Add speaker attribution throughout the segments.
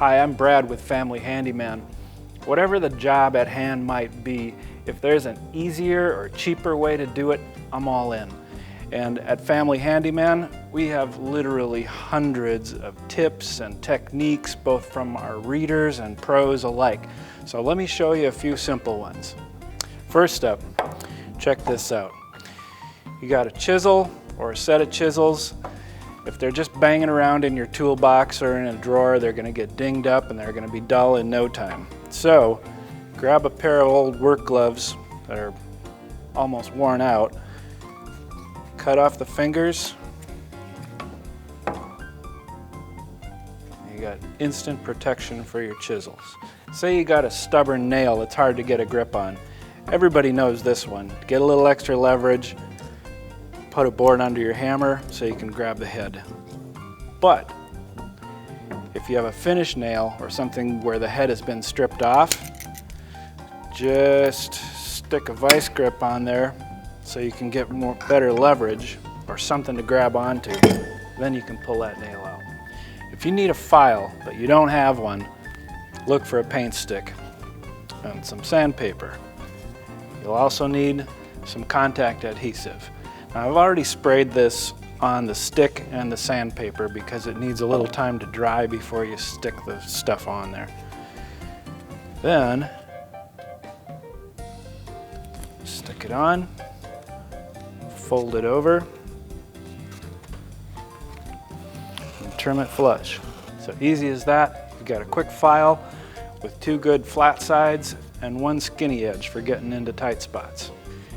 Speaker 1: Hi, I'm Brad with Family Handyman. Whatever the job at hand might be, if there's an easier or cheaper way to do it, I'm all in. And at Family Handyman, we have literally hundreds of tips and techniques, both from our readers and pros alike. So let me show you a few simple ones. First up, check this out. You got a chisel or a set of chisels. If they're just banging around in your toolbox or in a drawer, they're going to get dinged up and they're going to be dull in no time. So grab a pair of old work gloves that are almost worn out, cut off the fingers. You got instant protection for your chisels. Say you got a stubborn nail that's hard to get a grip on. Everybody knows this one. Get a little extra leverage, put a board under your hammer so you can grab the head. But if you have a finished nail or something where the head has been stripped off, just stick a vice grip on there so you can get better leverage or something to grab onto. Then you can pull that nail out. If you need a file but you don't have one, look for a paint stick and some sandpaper. You'll also need some contact adhesive. Now, I've already sprayed this on the stick and the sandpaper because it needs a little time to dry before you stick the stuff on there. Then stick it on, fold it over, and trim it flush. So easy as that. You've got a quick file with two good flat sides and one skinny edge for getting into tight spots.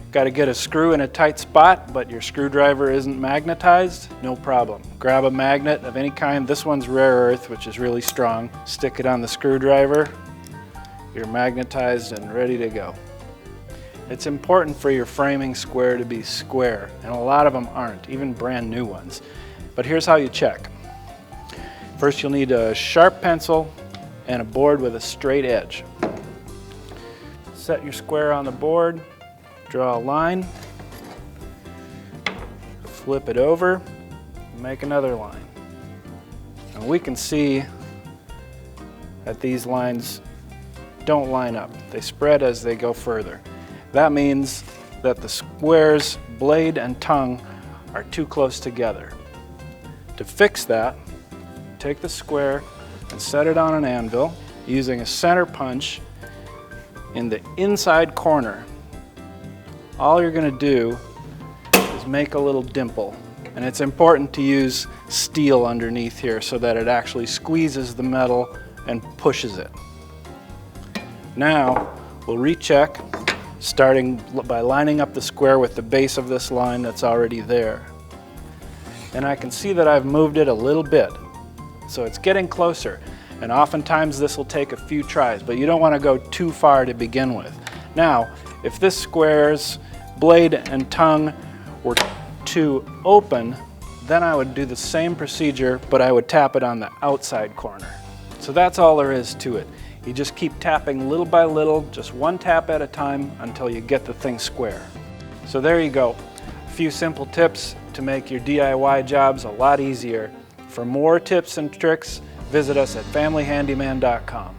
Speaker 1: Got to get a screw in a tight spot, but your screwdriver isn't magnetized? No problem. Grab a magnet of any kind. This one's rare earth, which is really strong. Stick it on the screwdriver. You're magnetized and ready to go. It's important for your framing square to be square, and a lot of them aren't, even brand new ones. But here's how you check. First, you'll need a sharp pencil and a board with a straight edge. Set your square on the board, draw a line, flip it over, make another line. And we can see that these lines don't line up. They spread as they go further. That means that the square's blade and tongue are too close together. To fix that, take the square and set it on an anvil using a center punch in the inside corner. All you're going to do is make a little dimple, and it's important to use steel underneath here so that it actually squeezes the metal and pushes it. Now we'll recheck, starting by lining up the square with the base of this line that's already there. And I can see that I've moved it a little bit, so it's getting closer. And oftentimes this will take a few tries, but you don't want to go too far to begin with. Now, if this square's blade and tongue were too open, then I would do the same procedure, but I would tap it on the outside corner. So that's all there is to it. You just keep tapping little by little, just one tap at a time until you get the thing square. So there you go. A few simple tips to make your DIY jobs a lot easier. For more tips and tricks, visit us at familyhandyman.com.